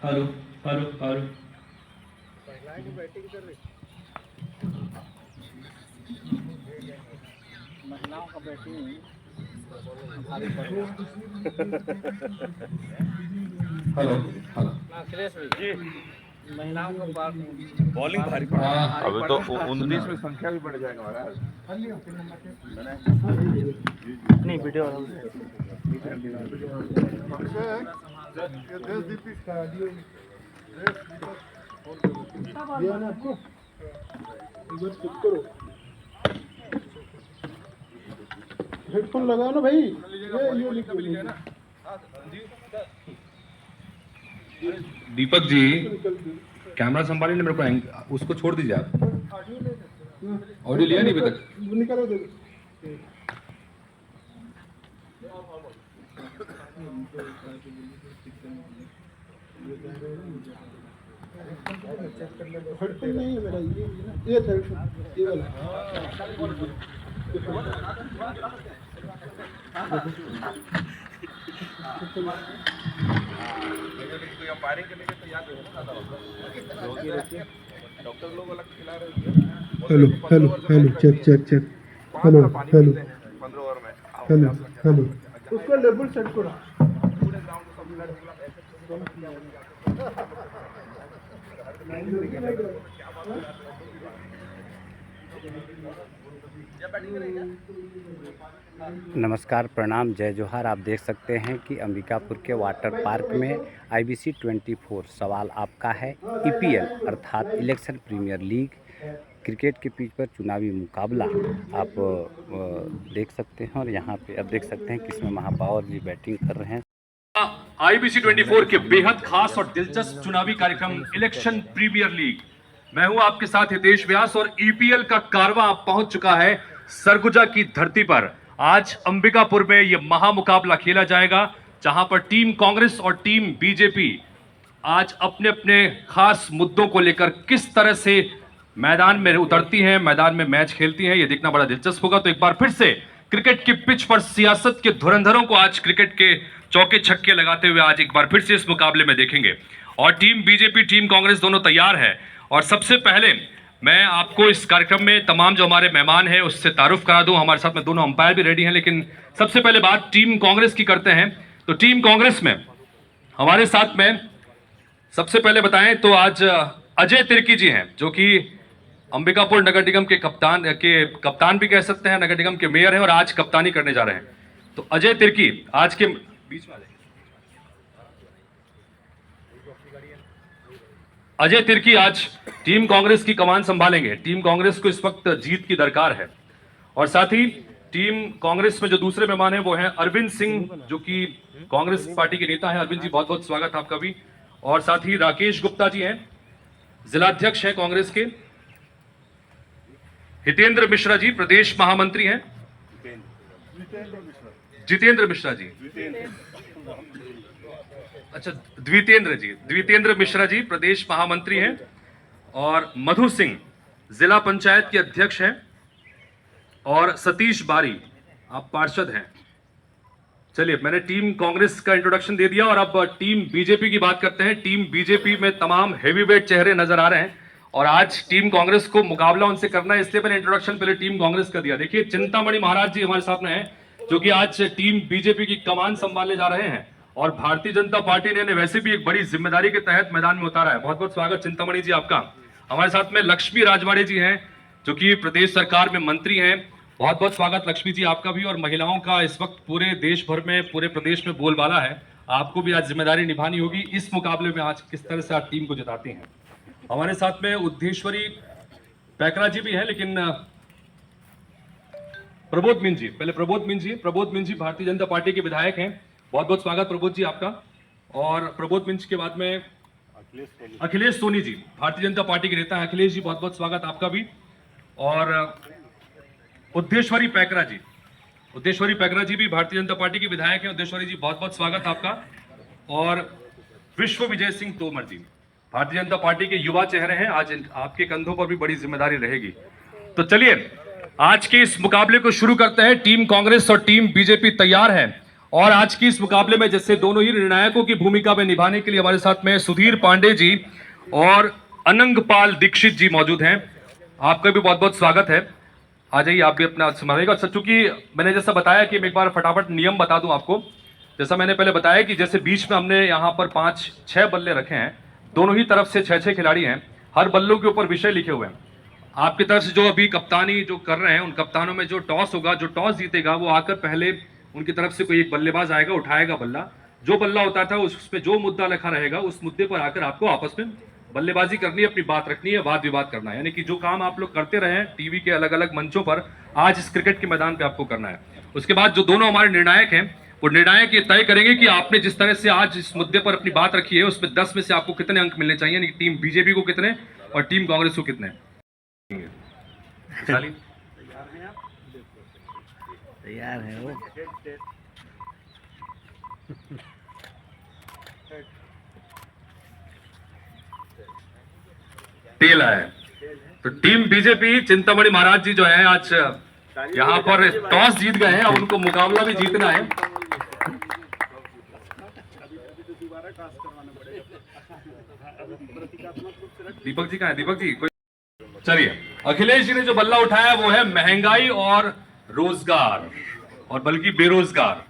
Hello hello hello. महिलाएं की batting कर रही, महिलाओं का बैटिंग भारी पड़ रहा हेलो हेलो। अखिलेश जी, महिलाओं का बॉलिंग भारी पड़ रहा है। अभी तो 29 में संख्या भी बढ़ जाएगा महाराज। नहीं वीडियो हेडफोन लगाओ ना भाई। ये दीपक जी कैमरा संभालिए, मेरे को उसको छोड़ दीजिए आप। ऑडियो लिया नहीं अभी तक। निकालो दे। हेडफोन नहीं है मेरा, ये था ये वाला। डॉक्टर लोग अलग खिला रहे हैं। Hello hello hello, check check check. Hello hello 15 over में हेलो हेलो। उसका लेवल सेट करो। पूरे ग्राउंड को नमस्कार, प्रणाम, जय जोहार। आप देख सकते हैं कि अंबिकापुर के वाटर पार्क में IBC 24 सवाल आपका है। EPL अर्थात इलेक्शन प्रीमियर लीग क्रिकेट के पिच पर चुनावी मुकाबला आप देख सकते हैं। और यहाँ पे आप देख सकते हैं किसमें महापौर जी बैटिंग कर रहे हैं। IBC 24 के बेहद खास और दिलचस्प चुनावी कार्यक्रम इलेक्शन प्रीमियर लीग। मैं हूं आपके साथ हितेश व्यास और EPL का कारवां पहुंच चुका है सरगुजा की धरती पर। आज अंबिकापुर में यह महामुकाबला खेला जाएगा, जहां पर टीम कांग्रेस और टीम बीजेपी आज अपने अपने खास मुद्दों को लेकर किस तरह से मैदान में उतरती हैं, मैदान में मैच खेलती हैं, यह देखना बड़ा दिलचस्प होगा। तो एक बार फिर से क्रिकेट की पिच पर सियासत के धुरंधरों को आज क्रिकेट के चौके छक्के लगाते हुए आज एक बार फिर से इस मुकाबले में देखेंगे। और टीम बीजेपी टीम कांग्रेस दोनों तैयार है। और सबसे पहले मैं आपको इस कार्यक्रम में तमाम जो हमारे मेहमान हैं उससे तारुफ करा दूं। हमारे साथ में दोनों अंपायर भी रेडी हैं, लेकिन सबसे पहले बात टीम कांग्रेस की करते हैं। तो टीम कांग्रेस में हमारे साथ में सबसे पहले बताएं तो आज अजय तिर्की जी हैं, जो कि अंबिकापुर नगर निगम के कप्तान भी कह सकते हैं, नगर निगम के मेयर हैं और आज कप्तानी करने जा रहे हैं। तो अजय तिर्की आज के बीच में अजय तिर्की आज टीम कांग्रेस की कमान संभालेंगे। टीम कांग्रेस को इस वक्त जीत की दरकार है। और साथ ही टीम कांग्रेस में जो दूसरे मेहमान हैं वो हैं अरविंद सिंह, जो कि कांग्रेस पार्टी के नेता हैं। अरविंद जी बहुत बहुत स्वागत आपका भी। और साथ ही राकेश गुप्ता जी हैं, जिलाध्यक्ष हैं कांग्रेस के। हितेंद्र मिश्रा जी प्रदेश महामंत्री हैं। जितेंद्र मिश्रा जी, अच्छा द्वितेंद्र मिश्रा जी प्रदेश महामंत्री हैं। और मधु सिंह जिला पंचायत के अध्यक्ष हैं। और सतीश बारी आप पार्षद हैं। चलिए, मैंने टीम कांग्रेस का इंट्रोडक्शन दे दिया और अब टीम बीजेपी की बात करते हैं। टीम बीजेपी में तमाम हेवीवेट चेहरे नजर आ रहे हैं और आज टीम कांग्रेस को मुकाबला उनसे करना है, इसलिए मैंने इंट्रोडक्शन पहले टीम कांग्रेस का दिया। देखिए, चिंतामणि महाराज जी हमारे साथ में हैं, जो कि आज टीम बीजेपी की कमान संभालने जा रहे हैं। और भारतीय जनता पार्टी ने वैसे भी एक बड़ी जिम्मेदारी के तहत मैदान में उतारा है। बहुत बहुत स्वागत चिंतामणि जी आपका। हमारे साथ में लक्ष्मी राजवाड़े जी हैं, जो कि प्रदेश सरकार में मंत्री हैं। बहुत बहुत स्वागत लक्ष्मी जी आपका भी। और महिलाओं का इस वक्त पूरे देश भर में, पूरे प्रदेश में बोलबाला है। आपको भी आज जिम्मेदारी निभानी होगी इस मुकाबले में, आज किस तरह से आप टीम को जिताती हैं। हमारे साथ में उद्धेश्वरी पैकरा जी भी हैं, लेकिन प्रबोध मीन जी, पहले प्रबोध मीन जी भारतीय जनता पार्टी के विधायक हैं। बहुत बहुत स्वागत प्रबोध जी आपका। और प्रबोध मीन के बाद में अखिलेश सोनी जी भारतीय जनता पार्टी के नेता हैं। अखिलेश जी बहुत बहुत स्वागत आपका भी। और उद्धेश्वरी पैकरा जी भी भारतीय जनता पार्टी के विधायक हैं। उद्धेश्वरी जी बहुत बहुत स्वागत आपका। और विश्व विजय सिंह तोमर जी भारतीय जनता पार्टी के युवा चेहरे हैं। आज आपके कंधों पर भी बड़ी जिम्मेदारी रहेगी। तो चलिए आज के इस मुकाबले को शुरू करते हैं। टीम कांग्रेस और टीम बीजेपी तैयार है और आज की इस मुकाबले में जैसे दोनों ही निर्णायकों की भूमिका में निभाने के लिए हमारे साथ में सुधीर पांडे जी और अनंगपाल दीक्षित जी मौजूद हैं। आपका भी बहुत बहुत स्वागत है। आ जाइए, आप भी अपना संभालिएगा। अच्छा, चूंकि मैंने जैसा बताया कि मैं एक बार फटाफट नियम बता दूं आपको। जैसा मैंने पहले बताया कि जैसे बीच में हमने यहाँ पर 5-6 बल्ले रखे हैं, दोनों ही तरफ से 6-6 खिलाड़ी हैं, हर बल्लों के ऊपर विषय लिखे हुए हैं। आपकी तरफ से जो अभी कप्तानी जो कर रहे हैं, उन कप्तानों में जो टॉस होगा, जो टॉस जीतेगा वो आकर पहले उनकी तरफ से कोई एक बल्लेबाज आएगा, उठाएगा बल्ला। जो बल्ला होता था उस पे जो मुद्दा लिखा रहेगा, उस मुद्दे पर आकर आपको आपस में बल्लेबाजी करनी है, अपनी बात रखनी है, वाद विवाद करना है। यानी कि जो काम आप लोग करते रहे हैं टीवी के अलग अलग मंचों पर, आज इस क्रिकेट के मैदान पे आपको करना है। उसके बाद जो दोनों हमारे निर्णायक हैं, वो निर्णायक ये तय करेंगे कि आपने जिस तरह से आज इस मुद्दे पर अपनी बात रखी है, उसमें 10 में से आपको कितने अंक मिलने चाहिए, यानी टीम बीजेपी को कितने और टीम कांग्रेस को कितने। तैयार है वो। टेल है तो टीम बीजेपी चिंतामणि महाराज जी जो है आज यहाँ पर टॉस जीत गए हैं, अब उनको मुकाबला भी जीतना है। दीपक जी कहाँ है? दीपक जी कोई, चलिए। अखिलेश जी ने जो बल्ला उठाया वो है महंगाई और रोजगार, और बल्कि बेरोजगार।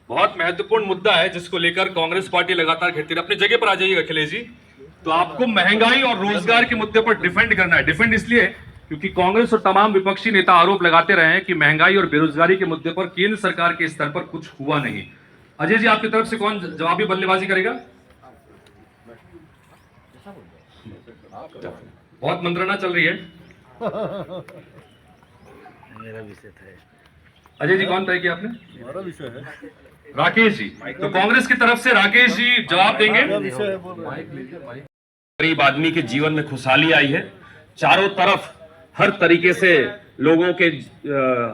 बहुत महत्वपूर्ण मुद्दा है जिसको लेकर कांग्रेस पार्टी लगातार घेरती है। अपनी जगह पर आ जाइएगा अखिलेश जी। तो आपको महंगाई और रोजगार के मुद्दे पर डिफेंड करना है। डिफेंड इसलिए क्योंकि कांग्रेस और तमाम विपक्षी नेता आरोप लगाते रहे हैं कि महंगाई और बेरोजगारी के मुद्दे पर केंद्र सरकार के स्तर पर कुछ हुआ नहीं। अजय जी, आपकी तरफ से कौन जवाबी बल्लेबाजी करेगा? बहुत मंत्रणा चल रही है। मेरा विषय था। अजय जी, कौन तय किया आपने? हमारा विषय है। राकेश जी, तो कांग्रेस की तरफ से राकेश जी जवाब देंगे। गरीब आदमी के जीवन में खुशहाली आई है। चारों तरफ हर तरीके से लोगों के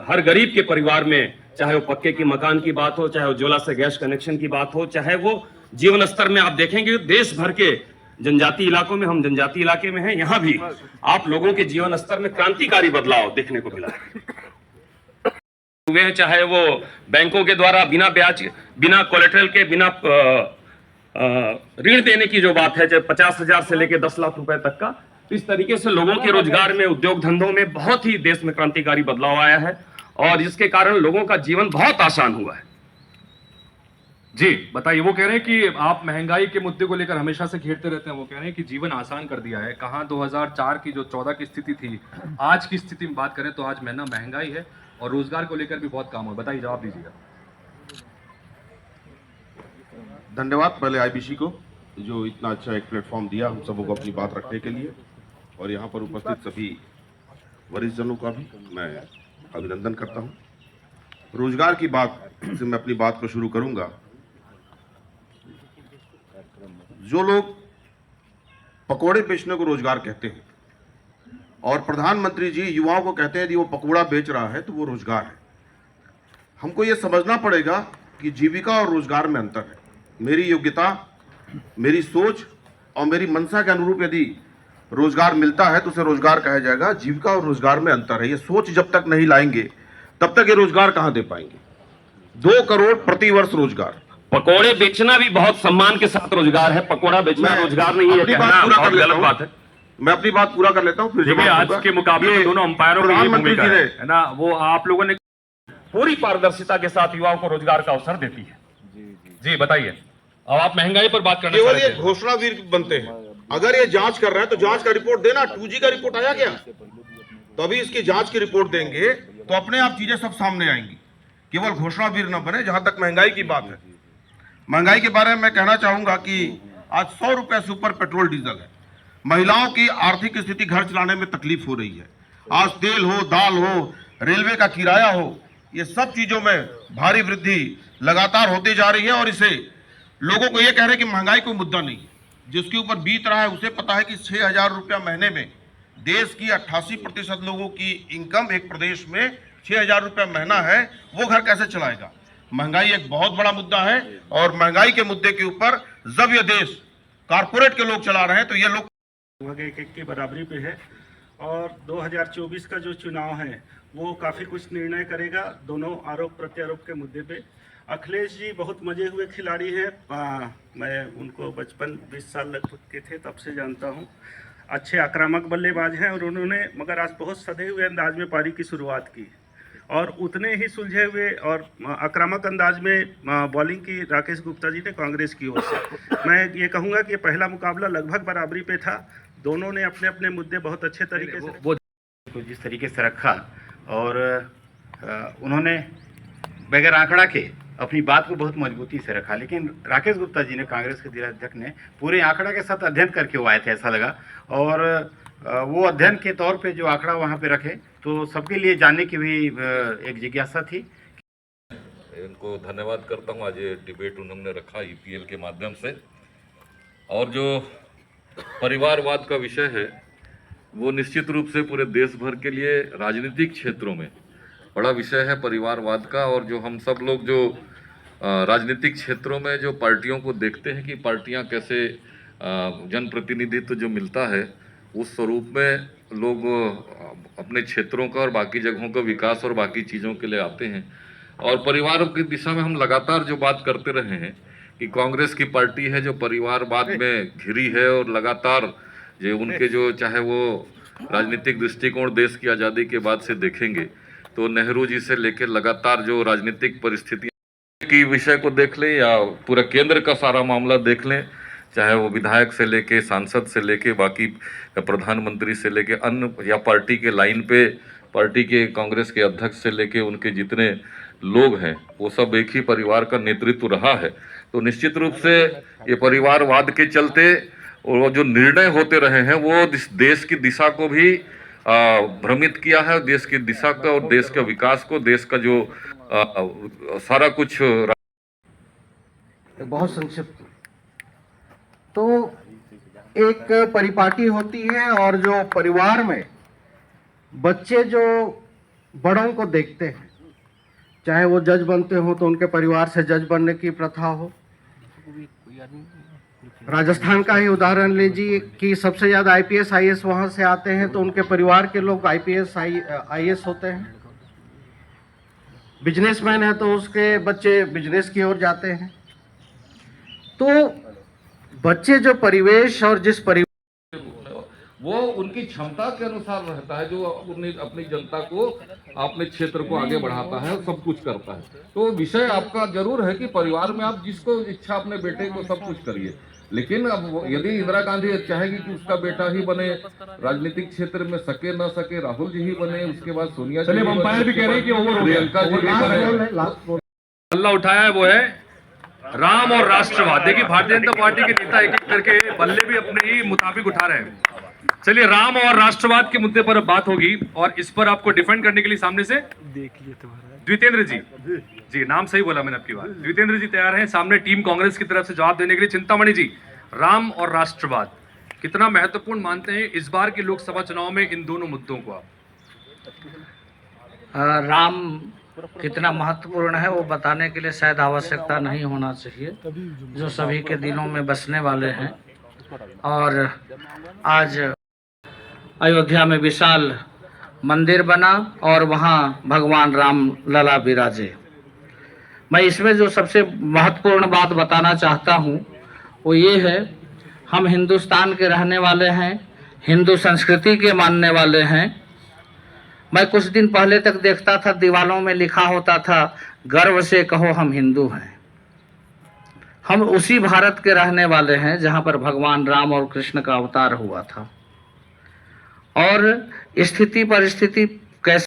हर गरीब के परिवार में, चाहे वो पक्के की मकान की बात हो, चाहे उज्ज्वला से गैस कनेक्शन की बात हो, चाहे वो जीवन स्तर में आप देखेंगे देश भर के जनजातीय इलाकों में, हम जनजातीय इलाके में हैं, यहाँ भी आप लोगों के जीवन स्तर में क्रांतिकारी बदलाव देखने को मिला है। चाहे वो बैंकों के द्वारा बिना ब्याज, बिना कोलेटरल के, बिना ऋण देने की जो बात है, चाहे 50,000 से लेकर 10 लाख रुपए तक का, तो इस तरीके से लोगों के रोजगार में, उद्योग धंधों में बहुत ही देश में क्रांतिकारी बदलाव आया है और जिसके कारण लोगों का जीवन बहुत आसान हुआ है। जी बताइए। वो कह रहे हैं कि आप महंगाई के मुद्दे को लेकर हमेशा से घेरते रहते हैं। वो कह रहे हैं कि जीवन आसान कर दिया है। कहाँ 2004 की जो 14 की स्थिति थी, आज की स्थिति में बात करें तो आज महंगाई है और रोजगार को लेकर भी बहुत काम हो। बताइए, जवाब दीजिएगा। धन्यवाद पहले आईबीसी को जो इतना अच्छा एक प्लेटफॉर्म दिया हम सबों को अपनी बात रखने के लिए, और यहाँ पर उपस्थित सभी वरिष्ठ जनों का भी मैं अभिनंदन करता हूँ। रोजगार की बात से मैं अपनी बात को शुरू करूँगा। जो लोग पकोड़े बेचने को रोजगार कहते हैं और प्रधानमंत्री जी युवाओं को कहते हैं कि वो पकोड़ा बेच रहा है तो वो रोजगार है। हमको ये समझना पड़ेगा कि जीविका और रोजगार में अंतर है। मेरी योग्यता, मेरी सोच और मेरी मंशा के अनुरूप यदि रोजगार मिलता है तो उसे रोजगार कहा जाएगा। जीविका और रोजगार में अंतर है। ये सोच जब तक नहीं लाएंगे तब तक ये रोजगार कहाँ दे पाएंगे। 2 करोड़ प्रति वर्ष रोजगार। पकोड़े बेचना भी बहुत सम्मान के साथ रोजगार है। पकोड़ा बेचना रोजगार नहीं है, गलत बात है। मैं अपनी बात पूरा कर लेता हूँ फिर देखिए, आज के मुकाबले में दोनों अंपायरों की प्रधानमंत्री भूमिका जी है ना, वो आप लोगों ने पूरी पारदर्शिता के साथ युवाओं को रोजगार का अवसर देती है। जी बताइए। अब आप महंगाई पर बात करना केवल चाहते ये हैं। घोषणावीर बनते हैं। अगर ये जांच कर रहे हैं तो जांच का रिपोर्ट देना। 2G का रिपोर्ट आया क्या? तो अभी इसकी जांच की रिपोर्ट देंगे तो अपने आप चीजें सब सामने आएंगी। केवल घोषणावीर न बने। जहां तक महंगाई की बात है, महंगाई के बारे में मैं कहना चाहूंगा कि आज 100 रुपए से ऊपर पेट्रोल डीजल है। महिलाओं की आर्थिक स्थिति घर चलाने में तकलीफ हो रही है। आज तेल हो, दाल हो, रेलवे का किराया हो, ये सब चीजों में भारी वृद्धि लगातार होती जा रही है और इसे लोगों को ये कह रहे हैं कि महंगाई कोई मुद्दा नहीं है। जिसके ऊपर बीत रहा है उसे पता है कि 6,000 रुपया महीने में देश की 88% लोगों की इनकम एक प्रदेश में 6,000 रुपया महीना है, वो घर कैसे चलाएगा। महंगाई एक बहुत बड़ा मुद्दा है और महंगाई के मुद्दे के ऊपर जब ये देश कारपोरेट के लोग चला रहे हैं तो ये लोग 1-1 की बराबरी पे है। और 2024 का जो चुनाव है वो काफ़ी कुछ निर्णय करेगा दोनों आरोप प्रत्यारोप के मुद्दे पे। अखिलेश जी बहुत मजे हुए खिलाड़ी हैं। मैं उनको बचपन 20 साल लगभग के थे तब से जानता हूं। अच्छे आक्रामक बल्लेबाज हैं और उन्होंने मगर आज बहुत सधे हुए अंदाज में पारी की शुरुआत की और उतने ही सुलझे हुए और आक्रामक अंदाज में बॉलिंग की राकेश गुप्ता जी ने कांग्रेस की ओर से। मैं ये कहूँगा कि पहला मुकाबला लगभग बराबरी पे था। दोनों ने अपने अपने मुद्दे बहुत अच्छे तरीके से जिस तरीके से रखा और उन्होंने बगैर आंकड़ा के अपनी बात को बहुत मजबूती से रखा, लेकिन राकेश गुप्ता जी ने, कांग्रेस के जिला अध्यक्ष ने पूरे आंकड़ा के साथ अध्ययन करके वो आए थे, ऐसा लगा। और वो अध्ययन के तौर पे जो आंकड़ा वहाँ पे रखे तो सबके लिए जानने की भी एक जिज्ञासा थी। इनको धन्यवाद करता हूँ, आज ये डिबेट उन्होंने रखा ईपीएल के माध्यम से। और जो परिवारवाद का विषय है वो निश्चित रूप से पूरे देश भर के लिए राजनीतिक क्षेत्रों में बड़ा विषय है परिवारवाद का। और जो हम सब लोग जो राजनीतिक क्षेत्रों में जो पार्टियों को देखते हैं कि पार्टियां कैसे जनप्रतिनिधित्व जो मिलता है उस स्वरूप में लोग अपने क्षेत्रों का और बाकी जगहों का विकास और बाकी चीज़ों के लिए आते हैं। और परिवार की दिशा में हम लगातार जो बात करते रहे हैं कि कांग्रेस की पार्टी है जो परिवारवाद में घिरी है और लगातार जो उनके जो चाहे वो राजनीतिक दृष्टिकोण देश की आज़ादी के बाद से देखेंगे तो नेहरू जी से लेकर लगातार जो राजनीतिक परिस्थितियां की विषय को देख लें या पूरा केंद्र का सारा मामला देख लें, चाहे वो विधायक से लेके सांसद से लेके बाकी प्रधानमंत्री से लेके अन्य या पार्टी के लाइन पे पार्टी के कांग्रेस के अध्यक्ष से लेके उनके जितने लोग हैं वो सब एक ही परिवार का नेतृत्व रहा है। तो निश्चित रूप से ये परिवारवाद के चलते और वो जो निर्णय होते रहे हैं वो देश की दिशा को भी भ्रमित किया है, देश की दिशा का और देश के विकास को, देश का जो सारा कुछ। बहुत संक्षिप्त तो एक परिपाटी होती है और जो परिवार में बच्चे जो बड़ों को देखते हैं, चाहे वो जज बनते हो तो उनके परिवार से जज बनने की प्रथा हो। राजस्थान का ही उदाहरण लीजिए कि सबसे ज़्यादा आईपीएस आईएएस वहाँ से आते हैं तो उनके परिवार के लोग आईपीएस आईएएस होते हैं। बिजनेसमैन है तो उसके बच्चे बिजनेस की ओर जाते हैं। तो बच्चे जो परिवेश और जिस परिवेश वो उनकी क्षमता के अनुसार रहता है, जो अपनी जनता को अपने क्षेत्र को आगे बढ़ाता है, सब कुछ करता है। तो विषय आपका जरूर है कि परिवार में आप जिसको इच्छा अपने बेटे को सब कुछ करिए, लेकिन अब यदि इंदिरा गांधी चाहेगी कि उसका बेटा ही बने राजनीतिक क्षेत्र में, सके ना सके राहुल जी ही बने, उसके बाद सोनिया जी, अंपायर भी कह रहे हैं कि प्रियंका जी भी बने। बल्ला उठाया है वो है राम और राष्ट्रवाद। देखिए भारतीय जनता पार्टी के नेता एक एक करके बल्ले भी अपने ही मुताबिक उठा रहे हैं। चलिए राम और राष्ट्रवाद के मुद्दे पर अब बात होगी और इस पर आपको डिफेंड करने के लिए सामने से द्वितेंद्र जी, नाम सही बोला मैंने आपकी बात, द्वितेंद्र जी तैयार हैं सामने टीम कांग्रेस की तरफ से जवाब देने के लिए। चिंतामणि जी, राम और राष्ट्रवाद कितना महत्वपूर्ण मानते हैं इस बार के लोकसभा चुनाव में इन दोनों मुद्दों को आप? राम कितना महत्वपूर्ण है वो बताने के लिए शायद आवश्यकता नहीं होना चाहिए, जो सभी के दिलों में बसने वाले हैं। और आज अयोध्या में विशाल मंदिर बना और वहाँ भगवान राम लला विराजे। मैं इसमें जो सबसे महत्वपूर्ण बात बताना चाहता हूँ वो ये है, हम हिंदुस्तान के रहने वाले हैं, हिंदू संस्कृति के मानने वाले हैं। मैं कुछ दिन पहले तक देखता था दीवारों में लिखा होता था गर्व से कहो हम हिंदू हैं। हम उसी भारत के रहने वाले हैं जहाँ पर भगवान राम और कृष्ण का अवतार हुआ था। और स्थिति परिस्थिति